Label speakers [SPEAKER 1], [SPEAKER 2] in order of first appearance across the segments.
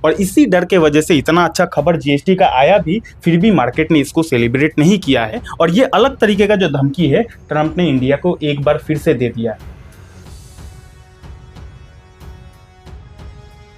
[SPEAKER 1] और इसी डर के वजह से इतना अच्छा खबर जीएसटी का आया भी, फिर भी मार्केट ने इसको सेलिब्रेट नहीं किया है। और ये अलग तरीके का जो धमकी है ट्रंप ने इंडिया को एक बार फिर से दे दिया है।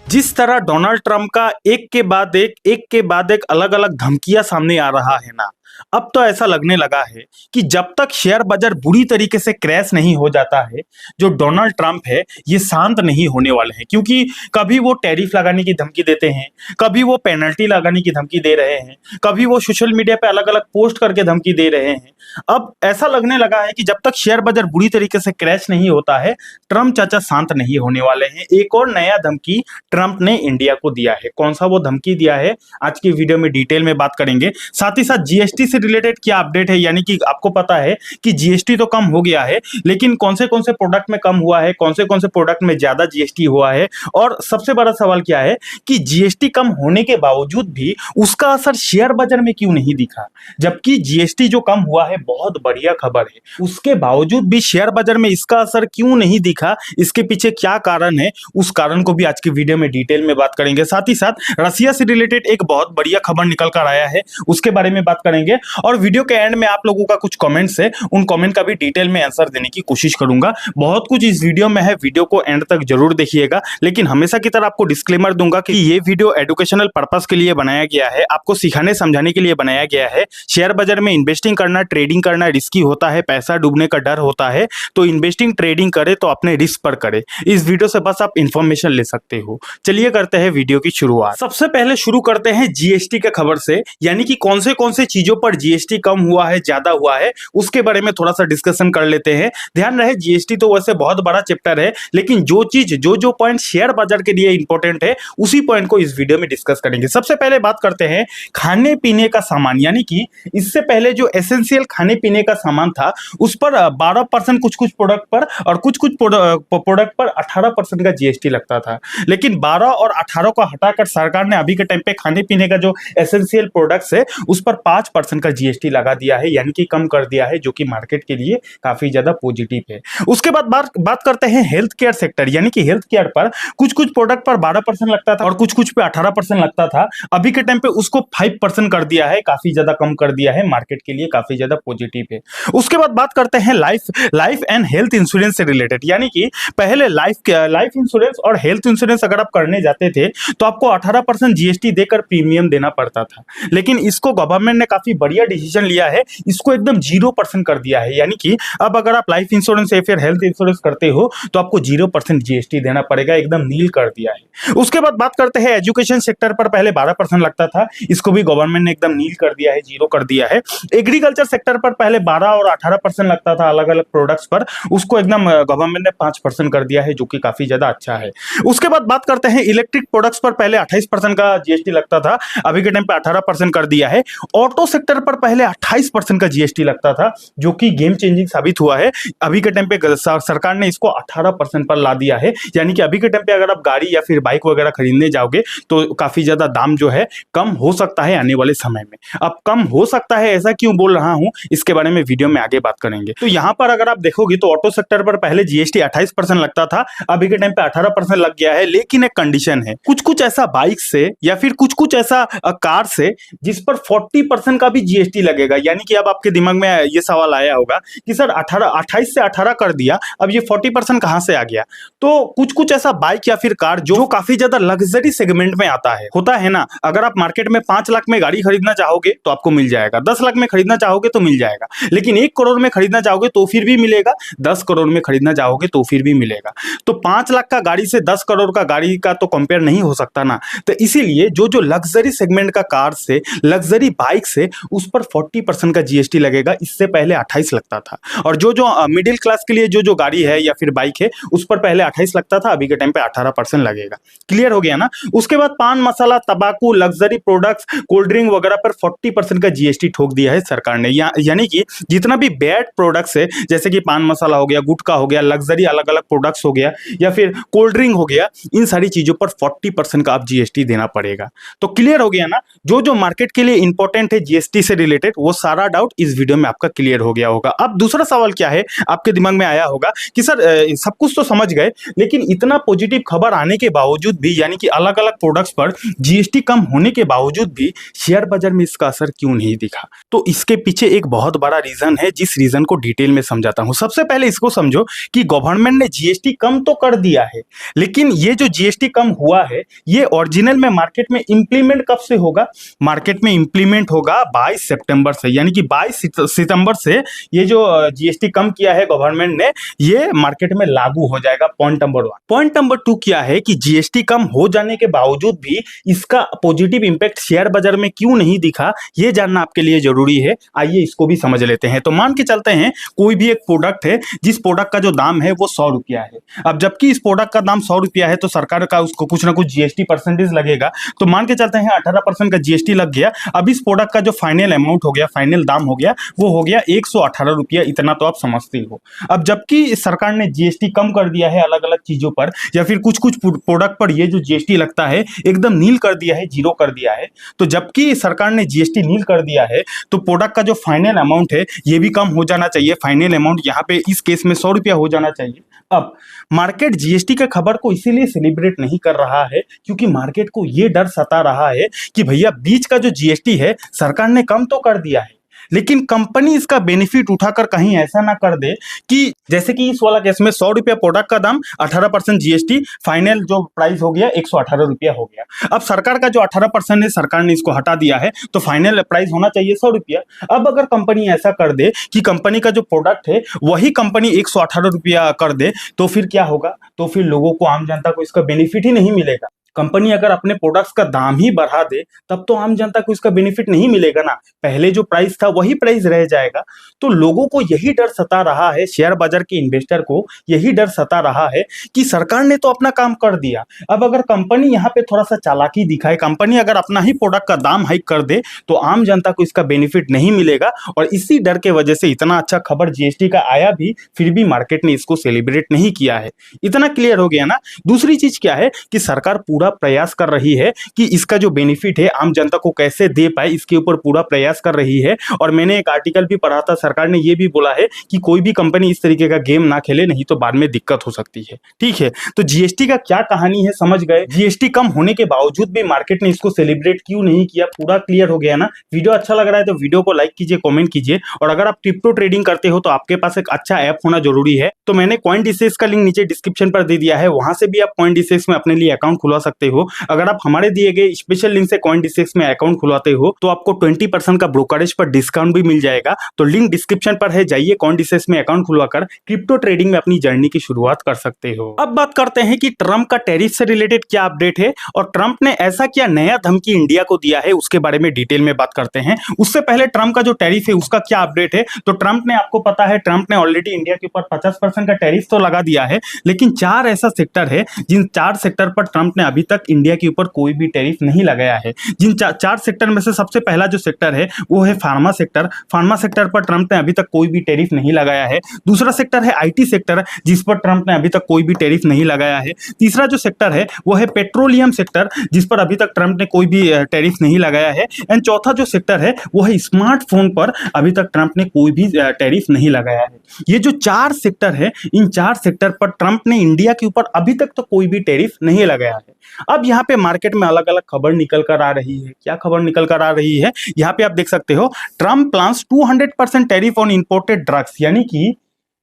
[SPEAKER 1] जिस तरह डोनाल्ड ट्रंप का एक के बाद एक अलग अलग धमकियां सामने आ रहा है ना, अब तो ऐसा लगने लगा है कि जब तक शेयर बाजार बुरी तरीके से क्रैश नहीं हो जाता है, जो डोनाल्ड ट्रंप है ये शांत नहीं होने वाले हैं। क्योंकि कभी वो टैरिफ लगाने की धमकी देते हैं, कभी वो पेनल्टी लगाने की धमकी दे रहे हैं, कभी वो सोशल मीडिया पे अलग अलग पोस्ट करके धमकी दे रहे हैं। अब ऐसा लगने लगा है कि जब तक शेयर बाजार बुरी तरीके से क्रैश नहीं होता है, ट्रंप चाचा शांत नहीं होने वाले हैं। एक और नया धमकी ट्रंप ने इंडिया को दिया है। कौन सा वो धमकी दिया है, आज की वीडियो में डिटेल में बात करेंगे। साथ ही साथ जीएसटी से रिलेटेड क्या अपडेट है, यानी कि आपको पता है कि जीएसटी तो कम हो गया है, लेकिन कौन से प्रोडक्ट में कम हुआ है, कौन से प्रोडक्ट में ज्यादा जीएसटी हुआ है। और सबसे बड़ा सवाल क्या है कि जीएसटी कम होने के बावजूद भी उसका असर शेयर बाजार में क्यों नहीं दिखा, जबकि जीएसटी जो कम हुआ है बहुत बढ़िया खबर है, उसके बावजूद भी शेयर बाजार में इसका असर क्यों नहीं दिखा, इसके पीछे क्या कारण है, उस कारण को भी आज की वीडियो में डिटेल में बात करेंगे। साथ ही साथ रसिया से रिलेटेड एक बहुत बढ़िया खबर निकल कर आया है, उसके बारे में बात करेंगे। और वीडियो के एंड में आप लोगों का कुछ कमेंट्स है, उन कमेंट का भी डिटेल में आंसर देने की कोशिश करूंगा। बहुत कुछ इस वीडियो में है, वीडियो को एंड तक जरूर देखिएगा। लेकिन हमेशा की तरह आपको डिस्क्लेमर दूंगा कि ये वीडियो एजुकेशनल पर्पस के लिए बनाया गया है, आपको सिखाने समझाने के लिए बनाया गया है। शेयर बाजार में इन्वेस्टिंग करना, ट्रेडिंग करना रिस्की होता है, पैसा डूबने का डर होता है, तो इन्वेस्टिंग ट्रेडिंग करे तो अपने रिस्क पर करे। इस वीडियो से बस आप इंफॉर्मेशन ले सकते हो। चलिए करते हैं वीडियो की शुरुआत। सबसे पहले शुरू करते हैं जीएसटी के खबर से, यानी कि कौन से चीजों पर जीएसटी कम हुआ है, ज्यादा हुआ है, उसके बारे में थोड़ा सा डिस्कशन कर लेते हैं। ध्यान रहे जीएसटी तो वैसे बहुत बड़ा चैप्टर है, लेकिन जो पॉइंट शेयर बाजार के लिए इंपॉर्टेंट है उसी पॉइंट को इस वीडियो में डिस्कस करेंगे। सबसे पहले बात करते हैं खाने पीने का सामान, यानी कि इससे पहले जो एसेंशियल खाने पीने का सामान था उस पर 12% कुछ प्रोडक्ट पर और कुछ प्रोडक्ट पर 18% का जीएसटी लगता था। लेकिन 12 और 18 को हटाकर सरकार ने अभी के टाइम पे खाने पीने का जो एसेंशियल प्रोडक्ट्स है उस पर 5% का जीएसटी लगा दिया है, यानी कि कम कर दिया है, जो कि मार्केट के लिए काफी ज्यादा पॉजिटिव है। उसके बाद बात करते हैं हेल्थ केयर सेक्टर, यानी कि हेल्थ केयर पर कुछ प्रोडक्ट पर 12% लगता था और कुछ पे 18% लगता था। अभी के टाइम पे उसको 5% कर दिया है, काफी ज्यादा कम कर दिया है, मार्केट के लिए काफी ज्यादा पॉजिटिव है। उसके बाद बात करते हैं लाइफ एंड हेल्थ इंश्योरेंस से रिलेटेड, यानी कि पहले लाइफ इंश्योरेंस और हेल्थ इंश्योरेंस अगर आप करने जाते थे तो आपको 18% जीएसटी देकर प्रीमियम देना पड़ता था। लेकिन इसको गवर्नमेंट ने काफी बढ़िया डिसीजन लिया है, इसको एकदम 0% कर दिया है, यानी कि अब अगर आप लाइफ इंश्योरेंस या फिर हेल्थ इंश्योरेंस करते हो तो आपको 0% जीएसटी देना पड़ेगा, एकदम नील कर दिया है। उसके बाद बात करते हैं एजुकेशन सेक्टर पर, पहले 12% लगता था, इसको भी गवर्नमेंट ने एकदम नील कर दिया है, 0 कर दिया है। एग्रीकल्चर सेक्टर पर पहले 12 और 18% लगता था अलग अलग प्रोडक्ट्स पर, उसको एकदम गवर्नमेंट ने 5% कर दिया है, जो कि काफी ज्यादा अच्छा है। उसके बाद बात करते हैं इलेक्ट्रिक प्रोडक्ट्स पर, पहले 28% का जीएसटी लगता था, अभी के टाइम पे 18% कर दिया है। ऑटो सेक्टर पर पहले 28% का जीएसटी लगता था, जो कि गेम चेंजिंग साबित हुआ है। अभी के टाइम पे सरकार ने इसको 18% पर ला दिया है, यानी कि अभी के टाइम पे अगर आप गाड़ी या फिर बाइक वगैरह खरीदने जाओगे तो काफी ज्यादा दाम जो है कम हो सकता है आने वाले समय में। अब कम हो सकता है ऐसा क्यों बोल रहा हूं, इसके बारे में वीडियो में आगे बात करेंगे। तो यहां पर अगर आप देखोगे तो ऑटो सेक्टर पर पहले जीएसटी 28% लगता था, अभी के टाइम पे 18% लग गया है। लेकिन एक कंडीशन है, कुछ ऐसा बाइक से या फिर कुछ ऐसा कार से जिस पर 40% का भी जीएसटी लगेगा। यानी कि अब आपके दिमाग में ये सवाल आया होगा कि सर 28 से 18 कर दिया, अब ये 40% कहां से आ गया। तो कुछ ऐसा बाइक या फिर कार जो काफी ज्यादा लग्जरी सेगमेंट में आता है, होता है ना, अगर आप मार्केट में 5 लाख में गाड़ी खरीदना चाहोगे तो आपको मिल जाएगा, 10 लाख में खरीदना चाहोगे तो मिल जाएगा, लेकिन 1 करोड़ में खरीदना चाहोगे तो फिर भी मिलेगा, 10 करोड़ में खरीदना चाहोगे तो फिर भी मिलेगा। तो 5 लाख का गाड़ी से 10 करोड़ का गाड़ी का तो कंपेयर नहीं हो सकता ना। तो इसीलिए जो लग्जरी सेगमेंट का कार से, लग्जरी बाइक से, उस पर 40% का जीएसटी लगेगा, इससे पहले 28 लगता था। और जो मिडिल क्लास के लिए जो गाड़ी है या फिर बाइक है उस पर पहले 28 लगता था, अभी के टाइम पे 18% लगेगा। क्लियर हो गया ना। उसके बाद पान मसाला, तंबाकू, लग्जरी प्रोडक्ट्स, कोल्ड ड्रिंक वगैरह पर 40% का जीएसटी ठोक दिया है सरकार ने। यानी कि जितना भी बैड प्रोडक्ट्स है, जैसे कि पान मसाला हो गया, गुटखा हो गया, लग्जरी अलग अलग प्रोडक्ट्स हो गया या फिर कोल्ड ड्रिंक हो गया, इन सारी सारी चीजों पर 40% का अब जीएसटी देना पड़ेगा। तो क्लियर हो गया ना, जो जो मार्केट के लिए इंपॉर्टेंट है जीएसटी से रिलेटेड, वो सारा डाउट इस वीडियो में आपका क्लियर हो गया होगा। अब दूसरा सवाल क्या है, आपके दिमाग में आया होगा कि सर सब कुछ तो समझ गए, लेकिन इतना पॉजिटिव खबर आने के बावजूद भी, यानी कि अलग अलग प्रोडक्ट्स पर जीएसटी कम होने के बावजूद भी शेयर बाजार में इसका असर क्यों नहीं दिखा? तो इसके पीछे एक बहुत बड़ा रीजन है, जिस रीजन को डिटेल में समझाता हूं। सबसे पहले इसको समझो कि गवर्नमेंट ने जीएसटी कम तो कर दिया है, लेकिन ये जो जीएसटी कम हुआ है, ये ओरिजिनल में मार्केट में इंप्लीमेंट कब से होगा? मार्केट में इंप्लीमेंट होगा 22 सितंबर से, यानी कि 22 सितंबर से ये जो जीएसटी कम किया है गवर्नमेंट ने, ये मार्केट में लागू हो जाएगा। Point number 1। पॉइंट नंबर 2 क्या है कि जीएसटी कम हो जाने के बावजूद भी इसका पॉजिटिव इंपैक्ट शेयर बाजार में क्यों नहीं दिखा, ये जानना आपके लिए जरूरी है। आइए इसको भी समझ लेते हैं। तो मान के चलते हैं कोई भी एक प्रोडक्ट है, जिस प्रोडक्ट का जो दाम है वो 100 रुपया है। अब जबकि इस प्रोडक्ट का दाम 100 रुपया है, तो सरकार का उसको कुछ ना कुछ जीएसटी परसेंटेज लगेगा। तो मान के चलते हैं 18% का जीएसटी लग गया। अब इस प्रोडक्ट का जो फाइनल अमाउंट हो गया, फाइनल दाम हो गया, वो हो गया 118 रुपया। इतना तो आप समझते हो। अब जबकि सरकार ने जीएसटी कम कर दिया है अलग अलग चीजों पर, या फिर कुछ कुछ प्रोडक्ट पर ये जो जीएसटी लगता है एकदम नील कर दिया है, जीरो कर दिया है। तो जबकि सरकार ने जीएसटी नील कर दिया है, तो प्रोडक्ट का जो फाइनल अमाउंट है ये भी कम हो जाना चाहिए। फाइनल अमाउंट यहाँ पे इस केस में 100 रुपया हो जाना चाहिए। अब मार्केट जीएसटी के खबर को इसीलिए सेलिब्रेट नहीं कर रहा है क्योंकि मार्केट को ये डर सता रहा है कि भैया बीच का जो जीएसटी है सरकार ने कम तो कर दिया है, लेकिन कंपनी इसका बेनिफिट उठाकर कहीं ऐसा ना कर दे कि जैसे कि इस वाला केस में 100 रुपया प्रोडक्ट का दाम, 18% जीएसटी, फाइनल जो प्राइस हो गया 118 रुपया हो गया। अब सरकार का जो 18% है सरकार ने इसको हटा दिया है, तो फाइनल प्राइस होना चाहिए 100 रुपया। अब अगर कंपनी ऐसा कर दे कि कंपनी का जो प्रोडक्ट है वही कंपनी 118 रुपया कर दे, तो फिर क्या होगा? तो फिर लोगों को, आम जनता को इसका बेनिफिट ही नहीं मिलेगा। कंपनी अगर अपने प्रोडक्ट्स का दाम ही बढ़ा दे तब तो आम जनता को इसका बेनिफिट नहीं मिलेगा ना, पहले जो प्राइस था वही प्राइस रह जाएगा। तो लोगों को यही डर सता रहा है, शेयर बाजार के इन्वेस्टर को यही डर सता रहा है कि सरकार ने तो अपना काम कर दिया, अब अगर कंपनी यहाँ पे थोड़ा सा चालाकी दिखाए, कंपनी अगर अपना ही प्रोडक्ट का दाम हाइक कर दे तो आम जनता को इसका बेनिफिट नहीं मिलेगा। और इसी डर के वजह से इतना अच्छा खबर जीएसटी का आया भी, फिर भी मार्केट ने इसको सेलिब्रेट नहीं किया है। इतना क्लियर हो गया ना। दूसरी चीज क्या है कि सरकार पूरा प्रयास कर रही है कि इसका जो बेनिफिट है आम जनता को कैसे दे पाए, इसके ऊपर पूरा प्रयास कर रही है। और मैंने एक आर्टिकल भी पढ़ा था, सरकार ने ये भी बोला है कि कोई भी कंपनी इस तरीके का गेम ना खेले, नहीं तो बाद में दिक्कत हो सकती है। ठीक है, तो जीएसटी का क्या कहानी है समझ गए। जीएसटी कम होने के बावजूद भी मार्केट ने इसको सेलिब्रेट क्यों नहीं किया, पूरा क्लियर हो गया ना। वीडियो अच्छा लग रहा है तो वीडियो को लाइक कीजिए, कमेंट कीजिए। और अगर आप क्रिप्टो ट्रेडिंग करते हो तो आपके पास एक अच्छा ऐप होना जरूरी है। तो मैंने CoinDesk का लिंक नीचे डिस्क्रिप्शन पर दे दिया है, वहां से भी आप CoinDesk में अपने लिए अकाउंट खुलवा सकते हो। अगर आप हमारे दिए गए स्पेशल लिंक से CoinDesk में अकाउंट खुलवाते हो तो आपको 20% का ब्रोकरेज पर डिस्काउंट भी मिल जाएगा। तो लिंक डिस्क्रिप्शन पर है, जाइए CoinDesk में अकाउंट खुलवाकर क्रिप्टो ट्रेडिंग में अपनी जर्नी की शुरुआत कर सकते हो। अब बात करते हैं कि ट्रंप का टैरिफ से रिलेटेड क्या अपडेट है और ट्रंप ने ऐसा क्या नया धमकी इंडिया को दिया है, उसके बारे में डिटेल में बात करते हैं। उससे पहले ट्रंप का जो टैरिफ है उसका क्या अपडेट है। तो ट्रंप ने, आपको पता है, ट्रंप ने ऑलरेडी इंडिया के ऊपर 50% का टैरिफ तो लगा दिया है, लेकिन 4 ऐसा सेक्टर है जिन 4 सेक्टर पर ट्रंप ने अभी तक इंडिया के ऊपर कोई भी टैरिफ नहीं लगाया है। जिन 4 सेक्टर में से सबसे पहला जो सेक्टर है वो है फार्मा सेक्टर। फार्मा सेक्टर पर ट्रंप ने अभी तक कोई भी टैरिफ नहीं लगाया है। दूसरा सेक्टर है आईटी सेक्टर, जिस पर ट्रंप ने अभी तक कोई भी टैरिफ नहीं लगाया है। तीसरा जो सेक्टर है वो है पेट्रोलियम सेक्टर, जिस पर अभी तक ट्रंप ने कोई भी टैरिफ नहीं लगाया है। एंड चौथा जो सेक्टर है वो है स्मार्टफोन पर, अभी तक ट्रंप ने कोई भी टैरिफ नहीं लगाया है। ये जो 4 सेक्टर है, इन 4 सेक्टर पर ट्रंप ने इंडिया के ऊपर अभी तक तो कोई भी टैरिफ नहीं लगाया है। अब यहाँ पे मार्केट में अलग अलग खबर निकल कर आ रही है। क्या खबर निकल कर आ रही है, यहाँ पे आप देख सकते हो, Trump plans 200% tariff on imported drugs, यानी कि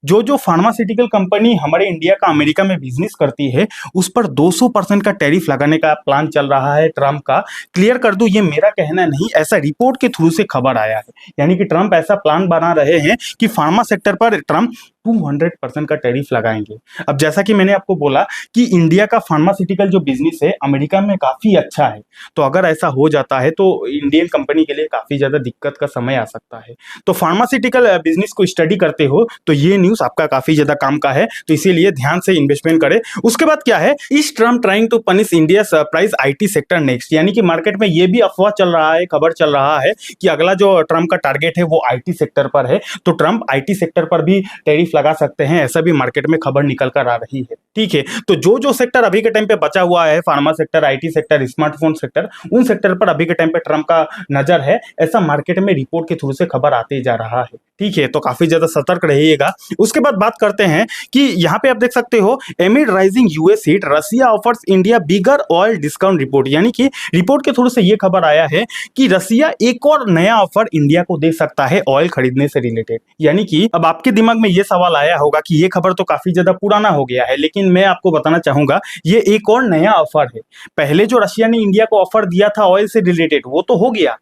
[SPEAKER 1] जो फार्मास्यूटिकल कंपनी हमारे इंडिया का अमेरिका में बिजनेस करती है उस पर 200% का टैरिफ लगाने का प्लान चल रहा है ट्रंप का। क्लियर कर दूं, ये मेरा कहना नहीं, ऐसा रिपोर्ट के थ्रू से खबर आया है। यानी कि ट्रंप ऐसा प्लान बना रहे हैं कि फार्मा सेक्टर पर ट्रंप 200% का टैरिफ लगाएंगे। अब जैसा कि मैंने आपको बोला कि इंडिया का फार्मास्यूटिकल जो बिजनेस है अमेरिका में काफी अच्छा है, तो अगर ऐसा हो जाता है तो इंडियन कंपनी के लिए काफी ज्यादा दिक्कत का समय आ सकता है। तो फार्मास्यूटिकल बिजनेस को स्टडी करते हो तो ये न्यूज आपका काफी ज्यादा काम का है, तो इसीलिए ध्यान से इन्वेस्टमेंट करें। उसके बाद क्या है, is Trump trying to punish India surprise IT sector next, यानी कि मार्केट में ये भी अफवाह चल रहा है, खबर चल रहा है कि अगला जो ट्रंप का टारगेट है वो आईटी सेक्टर पर है। तो ट्रंप आईटी सेक्टर पर भी टैरिफ लगा सकते हैं, ऐसा भी मार्केट में खबर निकल कर आ रही है। ठीक है, तो जो जो सेक्टर अभी के टाइम पे बचा हुआ है, pharma sector, IT sector, smartphone sector, उन सेक्टर पर अभी के टाइम पे ट्रम्प का नजर है, ऐसा मार्केट में रिपोर्ट के थ्रू से खबर आते जा रहा है। ठीक है, तो काफी ज्यादा सतर्क रहिएगा। उसके बाद बात करते हैं कि यहाँ पे आप देख सकते हो, एमिड राइजिंग यूएस हीट, रसिया ऑफर्स इंडिया बिगर ऑयल डिस्काउंट रिपोर्ट, यानी कि रिपोर्ट के थ्रू से ये खबर आया है कि रसिया एक और नया ऑफर इंडिया को दे सकता है ऑयल खरीदने से रिलेटेड। यानी कि अब आपके दिमाग में ये सवाल आया होगा कि ये खबर तो काफी ज्यादा पुराना हो गया है, लेकिन मैं आपको बताना चाहूंगा ये एक और नया ऑफर है। पहले जो रशिया ने इंडिया को ऑफर दिया था ऑयल से रिलेटेड, वो तो हो गया।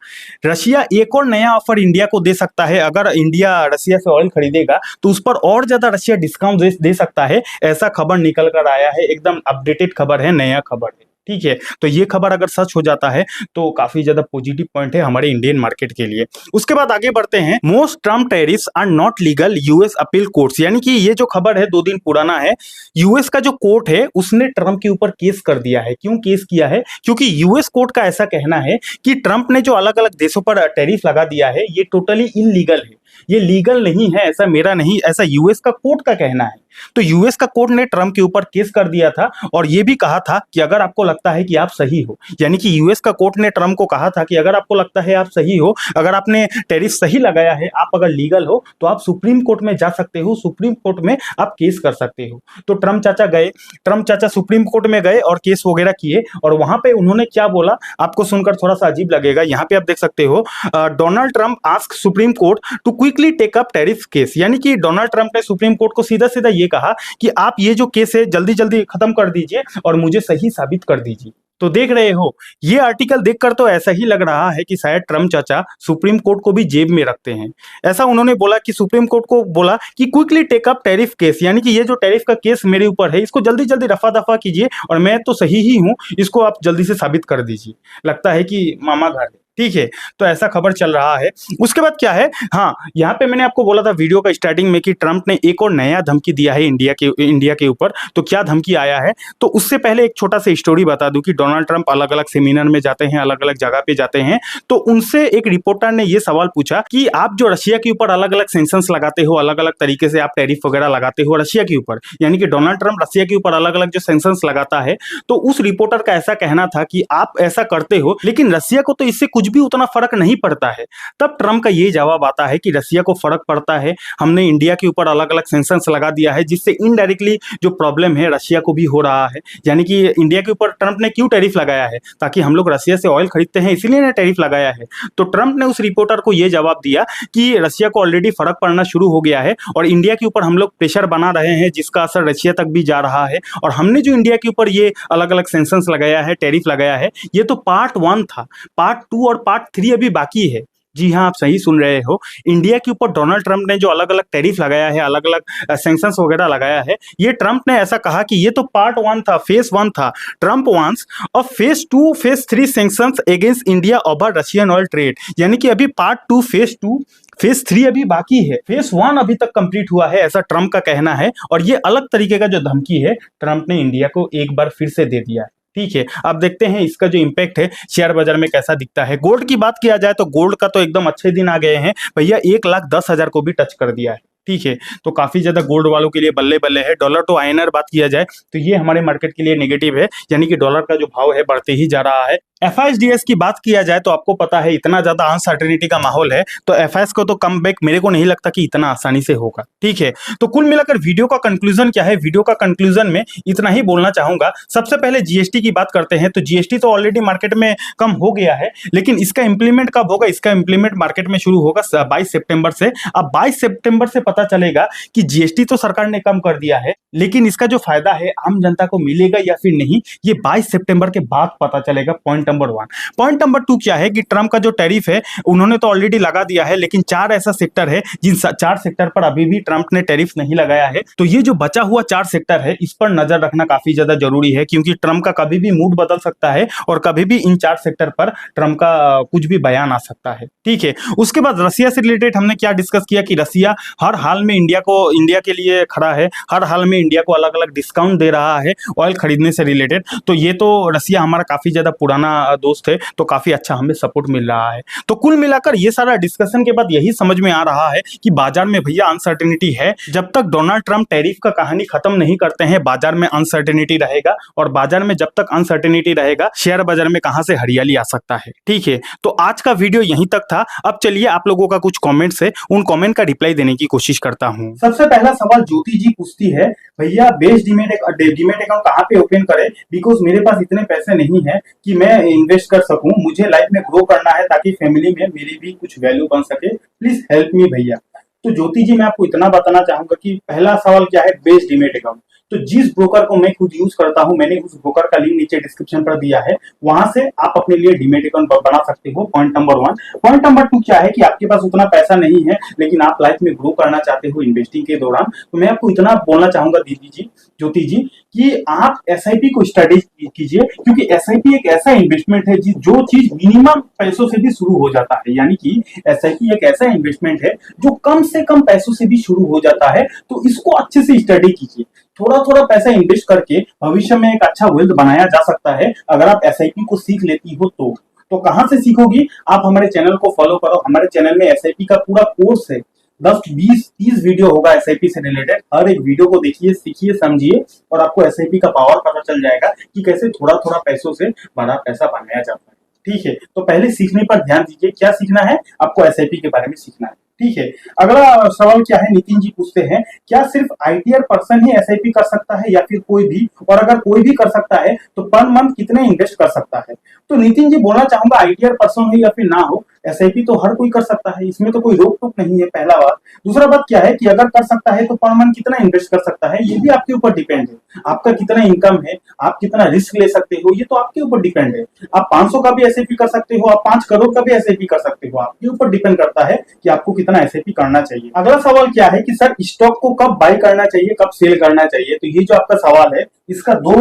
[SPEAKER 1] रशिया एक और नया ऑफर इंडिया को दे सकता है। अगर इंडिया रशिया से ऑयल खरीदेगा तो उस पर और ज्यादा रशिया डिस्काउंट दे सकता है, ऐसा खबर निकल कर आया है। एकदम अपडेटेड खबर है, नया खबर है। ठीक है, तो ये खबर अगर सच हो जाता है तो काफी ज्यादा पॉजिटिव पॉइंट है हमारे इंडियन मार्केट के लिए। उसके बाद आगे बढ़ते हैं, most Trump tariffs are not legal, US appeal courts, यानी कि ये जो खबर है 2 दिन पुराना है। यूएस का जो कोर्ट है उसने ट्रम्प के ऊपर केस कर दिया है। क्यों केस किया है? क्योंकि यूएस कोर्ट का ऐसा कहना है कि ट्रम्प ने जो अलग अलग देशों पर टैरिफ लगा दिया है ये टोटली इलीगल है, ये लीगल नहीं है। ऐसा मेरा नहीं, ऐसा यूएस का कोर्ट का कहना है। तो यूएस का कोर्ट ने ट्रम्प के ऊपर केस कर दिया था और यह भी कहा था कि अगर आपको लगता है कि आप सही हो, यानी कि यूएस का कोर्ट ने ट्रम्प को कहा था कि अगर आपको लगता है आप सही हो, अगर आपने टैरिफ सही लगाया है, आप अगर लीगल हो तो आप सुप्रीम कोर्ट में जा सकते हो, सुप्रीम कोर्ट में आप केस कर सकते हो। तो ट्रम्प चाचा सुप्रीम कोर्ट में गए और केस वगैरह किए, और वहां पे उन्होंने क्या बोला आपको सुनकर थोड़ा सा अजीब लगेगा। यहाँ पे आप देख सकते हो, Donald Trump ask Supreme Court to quickly take up tariff case, यानी कि डोनाल्ड ट्रम्प ने सुप्रीम कोर्ट को सीधा सीधा ये कहा कि आप ये जो केस है जल्दी जल्दी खत्म कर दीजिए और मुझे सही साबित कर दीजिए। तो देख रहे हो, ये आर्टिकल देखकर तो ऐसा ही लग रहा है कि शायद ट्रम्प चाचा सुप्रीम कोर्ट को भी जेब में रखते हैं। ऐसा उन्होंने बोला कि सुप्रीम कोर्ट को बोला कि quickly take up tariff case, यानी कि ये जो टैरिफ का केस मेरे ऊपर है इसको जल्दी जल्दी रफा दफा कीजिए और मैं तो सही ही हूं, इसको आप जल्दी से साबित कर दीजिए। लगता है कि मामा घर है। ठीक है, तो ऐसा खबर चल रहा है। उसके बाद क्या है, हाँ, यहाँ पे मैंने आपको बोला था वीडियो का स्टार्टिंग में कि ट्रम्प ने एक और नया धमकी दिया है इंडिया के ऊपर। तो क्या धमकी आया है, तो उससे पहले एक छोटा सा स्टोरी बता दूं कि डोनाल्ड ट्रम्प अलग अलग सेमिनार में जाते हैं, अलग अलग जगह पे जाते हैं, तो उनसे एक रिपोर्टर ने यह सवाल पूछा कि आप जो रशिया के ऊपर अलग अलग सैंक्शंस लगाते हो, अलग अलग तरीके से आप टैरिफ वगैरह लगाते हो रशिया के ऊपर, यानी कि डोनाल्ड ट्रम्प रशिया के ऊपर अलग अलग जो सैंक्शंस लगाता है, तो उस रिपोर्टर का ऐसा कहना था कि आप ऐसा करते हो लेकिन रशिया को तो इससे कुछ भी उतना फर्क नहीं पड़ता है। तब ट्रम्प का ये जवाब आता है कि रशिया को फर्क पड़ता है, हमने इंडिया के ऊपर अलग अलग सैंक्शंस लगा दिया है जिससे इनडायरेक्टली जो प्रॉब्लम है रशिया को भी हो रहा है। यानी कि इंडिया के ऊपर ट्रम्प ने क्यों टैरिफ लगाया है, ताकि हम लोग रशिया से ऑयल खरीदते हैं इसीलिए ना टैरिफ लगाया है। तो ट्रम्प ने उस रिपोर्टर को यह जवाब दिया कि रशिया को ऑलरेडी फर्क पड़ना शुरू हो गया है और इंडिया के ऊपर हम लोग प्रेशर बना रहे हैं जिसका असर रशिया तक भी जा रहा है, और हमने जो इंडिया के ऊपर ये अलग अलग सैंक्शंस लगाया है, टैरिफ लगाया है, ये तो पार्ट 1 था, पार्ट 2 और पार्ट 3 अभी बाकी है। जी हाँ, आप सही सुन रहे हो, इंडिया के ऊपर डोनाल्ड ट्रम्प ने जो अलग अलग टैरिफ लगाया है, अलग अलग सैंक्शंस वगैरह लगाया है, ये ट्रम्प ने ऐसा कहा कि ये तो पार्ट 1 था, फेज 1 था। Trump wants a phase 2 phase 3 sanctions against India over Russian oil trade, यानी कि अभी पार्ट 2 फेज 2 फेज 3 अभी बाकी है, फेज 1 अभी तक कंप्लीट हुआ है, ऐसा ट्रम्प का कहना है। और ये अलग तरीके का जो धमकी है ट्रम्प ने इंडिया को एक बार फिर से दे दिया है। ठीक है, अब देखते हैं इसका जो इम्पैक्ट है शेयर बाजार में कैसा दिखता है। गोल्ड की बात किया जाए तो गोल्ड का तो एकदम अच्छे दिन आ गए हैं भैया, 1,10,000 को भी टच कर दिया है। ठीक है, तो काफी ज्यादा गोल्ड वालों के लिए बल्ले बल्ले है। डॉलर तो आईएनआर बात किया जाए तो ये हमारे मार्केट के लिए नेगेटिव है, यानी कि डॉलर का जो भाव है बढ़ते ही जा रहा है। एफआईएसडीएस की बात किया जाए तो आपको पता है इतना ज्यादा अनसर्टेनिटी का माहौल है, तो एफआईएस को तो कम बैक मेरे को नहीं लगता कि इतना आसानी से होगा। ठीक है, तो कुल मिलाकर वीडियो का कंक्लूजन क्या है, वीडियो का कंक्लूजन में इतना ही बोलना चाहूंगा। सबसे पहले जीएसटी की बात करते हैं, तो जीएसटी तो ऑलरेडी मार्केट में कम हो गया है, लेकिन इसका इंप्लीमेंट कब होगा, इसका इंप्लीमेंट मार्केट में शुरू होगा 22 सितंबर से। अब 22 सितंबर से पता चलेगा कि जीएसटी तो सरकार ने कम कर दिया है, लेकिन इसका जो फायदा है आम जनता को मिलेगा या फिर नहीं, ये 22 सितंबर के बाद पता चलेगा। Point number 1। पॉइंट नंबर 2 क्या है कि ट्रम्प का जो टैरिफ है उन्होंने तो ऑलरेडी लगा दिया है, लेकिन 4 ऐसा सेक्टर है जिन 4 सेक्टर पर अभी भी ट्रम्प ने टैरिफ नहीं लगाया है। तो ये जो बचा हुआ 4 सेक्टर है इस पर नजर रखना काफी ज्यादा जरूरी है, क्योंकि ट्रम्प का कभी भी मूड बदल सकता है और कभी भी इन 4 सेक्टर पर ट्रम्प का कुछ भी बयान आ सकता है। ठीक है, उसके बाद रसिया से रिलेटेड हमने क्या डिस्कस किया कि रसिया हर हाल में इंडिया के लिए खड़ा है, हर हाल में इंडिया को अलग अलग डिस्काउंट दे रहा है ऑयल खरीदने से रिलेटेड। तो ये तो रसिया हमारा काफी ज्यादा पुराना दोस्त है, तो काफी अच्छा हमें सपोर्ट मिल रहा है। तो कुल मिलाकर ये सारा डिस्कशन के बाद यही समझ में आ रहा है कि बाजार में भैया अनसर्टेनिटी है। जब तक डोनाल्ड ट्रंप टैरिफ का कहानी खत्म नहीं करते हैं, बाजार में अनसर्टेनिटी रहेगा, और बाजार में जब तक अनसर्टेनिटी रहेगा, शेयर बाजार में कहां से हरियाली आ सकता है। ठीक है, तो आज का वीडियो यहीं तक था। अब चलिए आप लोगों का कुछ कमेंट्स है, उन कमेंट का रिप्लाई देने की कोशिश करता हूं। सबसे पहला सवाल ज्योति जी पूछती है, भैया बेस डीमेट अकाउंट कहाँ पे ओपन करें, बिकॉज मेरे पास इतने पैसे नहीं है कि मैं इन्वेस्ट कर सकूं, मुझे लाइफ में ग्रो करना है ताकि फैमिली में मेरी भी कुछ वैल्यू बन सके, प्लीज हेल्प मी भैया। तो ज्योति जी मैं आपको इतना बताना चाहूंगा कि पहला सवाल क्या है, बेस डीमेट अकाउंट। तो जिस ब्रोकर को मैं खुद यूज करता हूं, मैंने उस ब्रोकर का लिंक नीचे डिस्क्रिप्शन पर दिया है, वहां से आप अपने लिए डीमेट अकाउंट बना सकते हो। Point number 1। पॉइंट नंबर 2 क्या है कि आपके पास उतना पैसा नहीं है लेकिन आप लाइफ में ग्रो करना चाहते हो इन्वेस्टिंग के दौरान, तो मैं आपको इतना बोलना चाहूंगा दीदी जी, ज्योति जी, कि आप एसआईपी को स्टडी कीजिए, क्योंकि एसआईपी एक ऐसा इन्वेस्टमेंट है जो चीज मिनिमम पैसों से भी शुरू हो जाता है। यानी कि एसआईपी एक ऐसा इन्वेस्टमेंट है जो कम से कम पैसों से भी शुरू हो जाता है। तो इसको अच्छे से स्टडी कीजिए, थोड़ा थोड़ा पैसा इन्वेस्ट करके भविष्य में एक अच्छा वेल्थ बनाया जा सकता है अगर आप एसआईपी को सीख लेती हो तो कहां से सीखोगी, आप हमारे चैनल को फॉलो करो। हमारे चैनल में एसआईपी का पूरा कोर्स है, 10, 20, 30 वीडियो होगा एसआईपी से रिलेटेड। हर एक वीडियो को देखिए, सीखिए, समझिए, और आपको एसआईपी का पावर पता चल जाएगा कि कैसे थोड़ा थोड़ा पैसों से बड़ा पैसा बनाया जाता है। ठीक है, तो पहले सीखने पर ध्यान दीजिए, क्या सीखना है आपको, एसआईपी के बारे में सीखना है। ठीक है, अगला सवाल क्या है, नितिन जी पूछते हैं, क्या सिर्फ आईटीआर पर्सन ही एसआईपी कर सकता है या फिर कोई भी, और अगर कोई भी कर सकता है तो पर मंथ कितने इन्वेस्ट कर सकता है। तो नितिन जी बोलना चाहूंगा, आईटीआर पर्सन हो या फिर ना हो, एसआईपी तो हर कोई कर सकता है, इसमें तो कोई रोक टोक नहीं है, पहला बात। दूसरा बात क्या है कि अगर कर सकता है तो पर मंथ कितना इन्वेस्ट कर सकता है, ये भी आपके ऊपर डिपेंड है। आपका कितना इनकम है, आप कितना रिस्क ले सकते हो, ये तो आपके ऊपर डिपेंड है। आप 500 का भी एसआईपी कर सकते हो, आप 5 करोड़ का भी एसआईपी कर सकते हो, आपके ऊपर डिपेंड करता है कि आपको कितना एसआईपी करना चाहिए। अगला सवाल क्या है कि सर स्टॉक को कब बाय करना चाहिए, कब सेल करना चाहिए। तो ये जो आपका सवाल है, इसका 2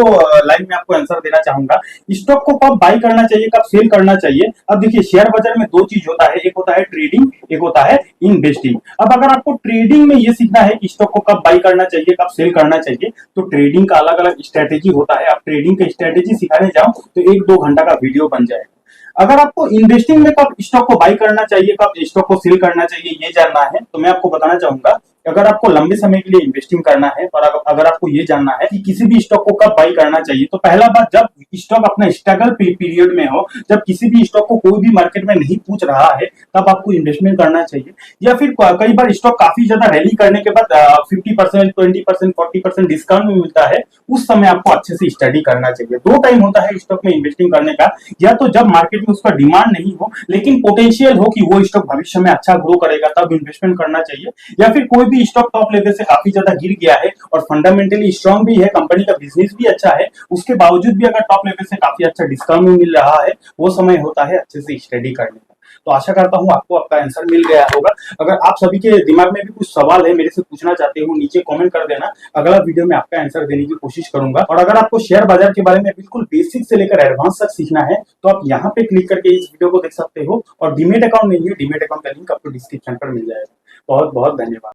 [SPEAKER 1] लाइन में आपको आंसर देना चाहूंगा। स्टॉक को कब बाय करना चाहिए, कब सेल करना चाहिए। अब देखिए, शेयर बाजार में 2 चीज होता है, एक होता है ट्रेडिंग, एक होता है इन्वेस्टिंग। अब अगर आपको ट्रेडिंग में ये सीखना है कि स्टॉक को कब बाय करना चाहिए, कब सेल करना चाहिए, तो ट्रेडिंग का अलग अलग स्ट्रेटेजी होता है। आप ट्रेडिंग का स्ट्रेटेजी सिखाने जाओ तो 1-2 घंटा का वीडियो बन जाएगा। अगर आपको इन्वेस्टिंग में कब स्टॉक को बाय करना चाहिए, कब स्टॉक को सेल करना चाहिए, ये जानना है, तो मैं आपको बताना चाहूंगा, अगर आपको लंबे समय के लिए इन्वेस्टिंग करना है और अगर आपको ये जानना है कि किसी भी स्टॉक को कब बाय करना चाहिए, तो पहला बात, जब स्टॉक अपना स्ट्रगल पीरियड में हो, जब किसी भी स्टॉक को कोई भी मार्केट में नहीं पूछ रहा है, तब आपको इन्वेस्टमेंट करना चाहिए। या फिर कई बार स्टॉक काफी ज्यादा रैली करने के बाद 50%, 20%, 40% डिस्काउंट में मिलता है, उस समय आपको अच्छे से स्टडी करना चाहिए। 2 टाइम होता है स्टॉक में इन्वेस्टिंग करने का, या तो जब मार्केट में उसका डिमांड नहीं हो लेकिन पोटेंशियल हो कि वो स्टॉक भविष्य में अच्छा ग्रो करेगा, तब इन्वेस्टमेंट करना चाहिए। या फिर कोई भी स्टॉक टॉप लेवल से काफी ज्यादा गिर गया है और फंडामेंटली स्ट्रांग भी है, कंपनी का बिजनेस भी अच्छा है, उसके बावजूद भी अगर टॉप लेवल से काफी अच्छा डिस्काउंट में मिल रहा है, वो समय होता है अच्छे से स्टडी करने का। तो आशा करता हूं आपको आपका आंसर मिल गया होगा। अगर आप सभी के दिमाग में भी कुछ सवाल है, मेरे से पूछना चाहते हो, नीचे कमेंट कर देना, अगला वीडियो में आपका आंसर देने की कोशिश करूंगा। और अगर आपको शेयर बाजार के बारे में बिल्कुल बेसिक से लेकर एडवांस तक सीखना है, तो आप यहाँ पे क्लिक करके इस वीडियो को देख सकते हो। और डीमेट अकाउंट नहीं है, डीमेट अकाउंट का लिंक आपको डिस्क्रिप्शन पर मिल जाएगा। बहुत बहुत धन्यवाद।